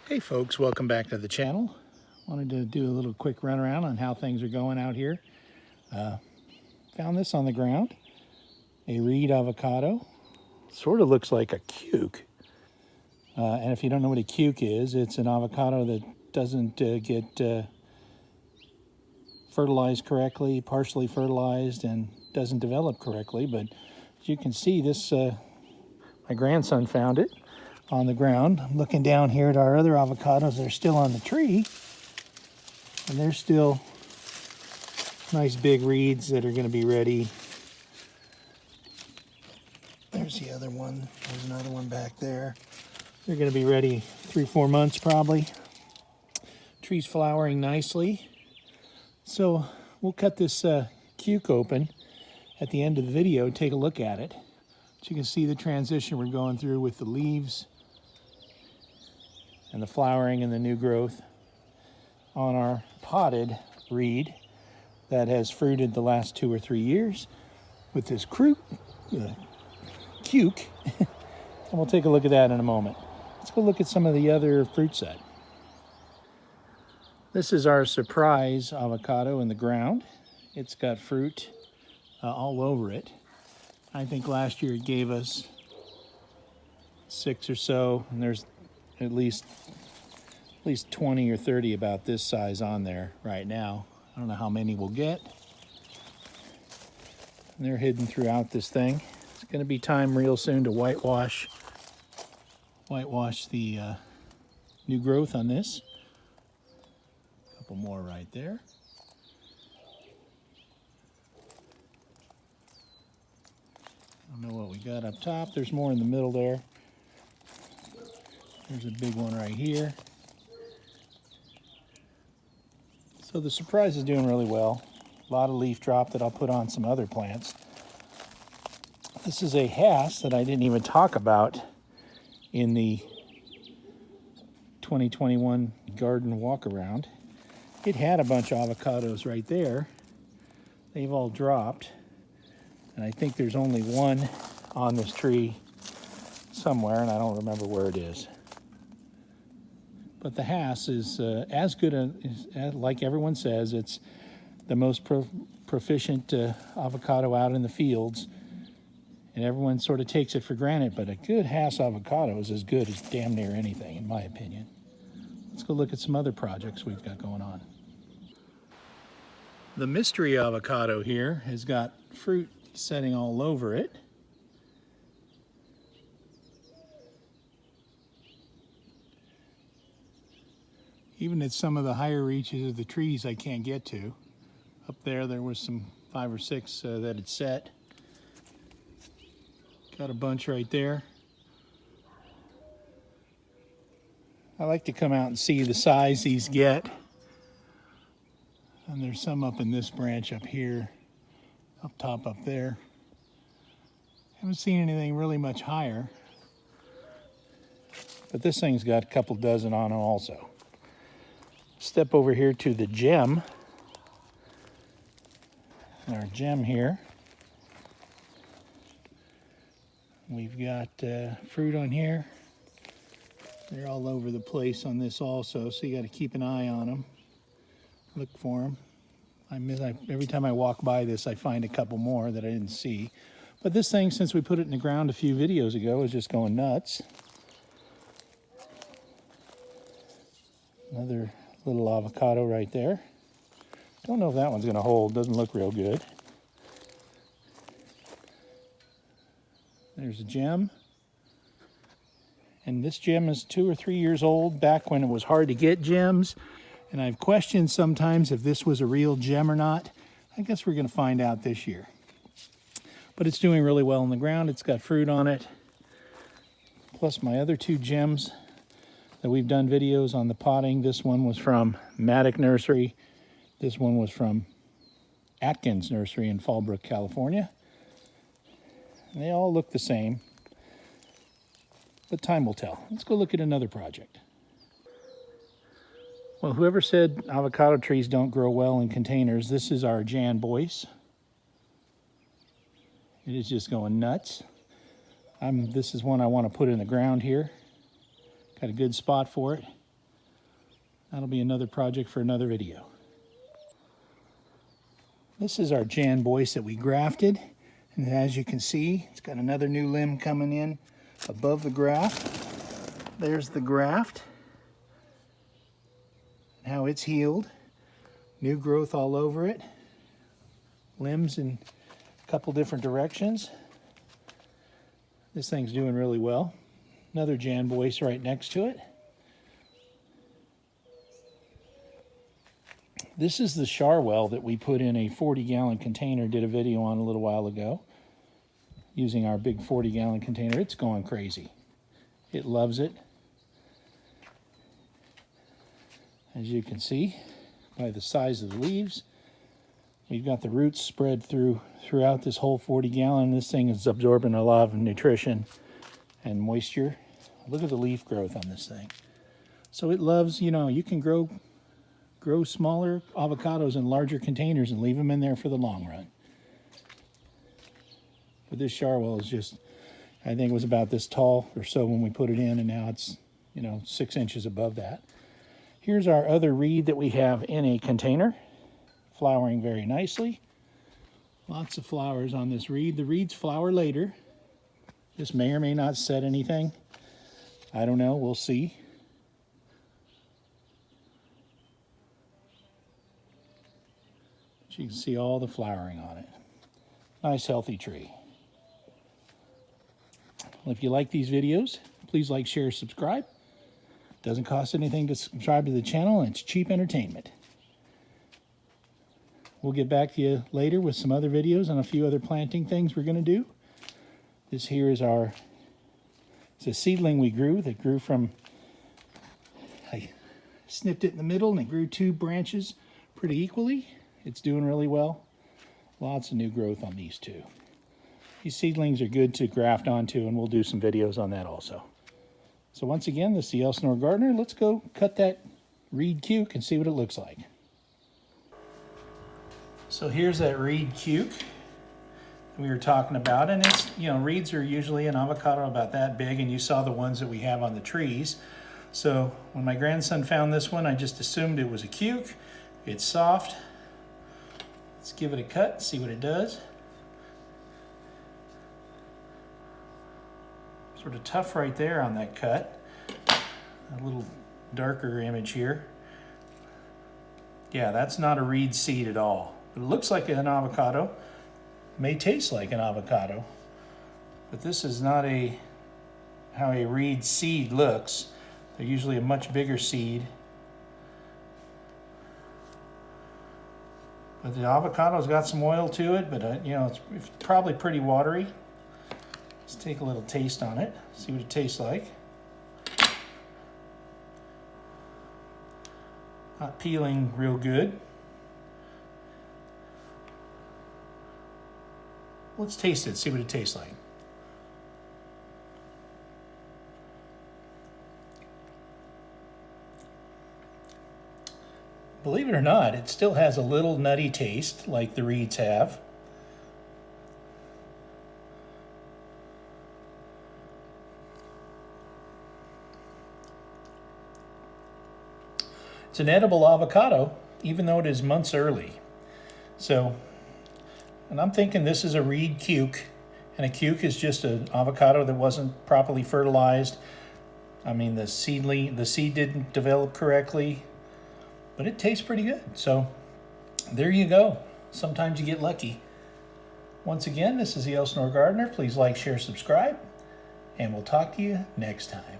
Hey folks, welcome back to the channel. Wanted to do a little quick run around on how things are going out here. Found this on the ground, a reed avocado. Sort of looks like a cuke. And if you don't know what a cuke is, it's an avocado that doesn't get fertilized correctly, partially fertilized, and doesn't develop correctly. But as you can see, this my grandson found it on the ground. I'm looking down here at our other avocados that are still on the tree, and they're still nice big reeds that are going to be ready. There's the other one. There's another one back there. They're going to be ready 3-4 months probably. Tree's flowering nicely. So we'll cut this cuke open at the end of the video, take a look at it. So you can see the transition we're going through with the leaves and the flowering and the new growth on our potted reed that has fruited the last 2 or 3 years with this cuke. And we'll take a look at that in a moment. Let's go look at some of the other fruit set. This is our surprise avocado in the ground. It's got fruit all over it. I think last year it gave us 6 or so, and there's at least 20 or 30 about this size on there right now. I don't know how many we'll get. And they're hidden throughout this thing. It's going to be time real soon to whitewash the new growth on this. A couple more right there. I don't know what we got up top. There's more in the middle there. There's a big one right here. So the surprise is doing really well. A lot of leaf drop that I'll put on some other plants. This is a Hass that I didn't even talk about in the 2021 garden walk around. It had a bunch of avocados right there. They've all dropped. And I think there's only one on this tree somewhere, and I don't remember where it is. But the Hass is as good, like everyone says, it's the most proficient avocado out in the fields. And everyone sort of takes it for granted, but a good Hass avocado is as good as damn near anything, in my opinion. Let's go look at some other projects we've got going on. The mystery avocado here has got fruit setting all over it. Even at some of the higher reaches of the trees I can't get to. Up there was some 5 or 6 that had set. Got a bunch right there. I like to come out and see the size these get. And there's some up in this branch up here, up top up there. Haven't seen anything really much higher. But this thing's got a couple dozen on it also. Step over here to the gem. Our gem here. We've got fruit on here. They're all over the place on this also, so you got to keep an eye on them. Look for them. Every time I walk by this, I find a couple more that I didn't see. But this thing, since we put it in the ground a few videos ago, is just going nuts. Another little avocado right there. Don't know if that one's going to hold. Doesn't look real good. There's a gem. And this gem is 2 or 3 years old, back when it was hard to get gems. And I've questioned sometimes if this was a real gem or not. I guess we're going to find out this year. But it's doing really well in the ground. It's got fruit on it. Plus my other 2 gems that we've done videos on the potting. This one was from Maddock Nursery. This one was from Atkins Nursery in Fallbrook, California. And they all look the same, but time will tell. Let's go look at another project. Well, whoever said avocado trees don't grow well in containers, this is our Jan Boyce. It is just going nuts. This is one I want to put in the ground here. Got a good spot for it. That'll be another project for another video. This is our Jan Boyce that we grafted. And as you can see, it's got another new limb coming in above the graft. There's the graft. And how it's healed. New growth all over it. Limbs in a couple different directions. This thing's doing really well. Another Jan Boyce right next to it. This is the Charwell that we put in a 40-gallon container, did a video on a little while ago, using our big 40-gallon container. It's going crazy. It loves it. As you can see by the size of the leaves, we've got the roots spread throughout this whole 40-gallon. This thing is absorbing a lot of nutrition and moisture. Look at the leaf growth on this thing. So it loves, you know, you can grow smaller avocados in larger containers and leave them in there for the long run. But this Charwell is just, I think it was about this tall or so when we put it in, and now it's, you know, 6 inches above that. Here's our other reed that we have in a container, flowering very nicely. Lots of flowers on this reed. The reeds flower later. This may or may not set anything. I don't know, we'll see. You can see all the flowering on it. Nice healthy tree. Well, if you like these videos, please like, share, subscribe. Doesn't cost anything to subscribe to the channel, and it's cheap entertainment. We'll get back to you later with some other videos on a few other planting things we're going to do. This here is it's a seedling we grew that grew from, I snipped it in the middle and it grew 2 branches pretty equally. It's doing really well. Lots of new growth on these 2. These seedlings are good to graft onto, and we'll do some videos on that also. So once again, this is the Elsinore Gardener. Let's go cut that reed cuke and see what it looks like. So here's that reed cuke we were talking about, and it's, you know, reeds are usually an avocado about that big, and you saw the ones that we have on the trees. So when my grandson found this one, I just assumed it was a cuke. It's soft. Let's give it a cut, see what it does. Sort of tough right there on that cut. A little darker image here. Yeah, that's not a reed seed at all. But it looks like an avocado. May taste like an avocado. But this is not how a reed seed looks. They're usually a much bigger seed. But the avocado's got some oil to it, but you know, it's probably pretty watery. Let's take a little taste on it, see what it tastes like. Not peeling real good. Let's taste it, see what it tastes like. Believe it or not, it still has a little nutty taste like the reeds have. It's an edible avocado, even though it is months early. So, and I'm thinking this is a reed cuke, and a cuke is just an avocado that wasn't properly fertilized. I mean, the seed didn't develop correctly. But it tastes pretty good. So there you go. Sometimes you get lucky. Once again, this is the Elsinore Gardener. Please like, share, subscribe, and we'll talk to you next time.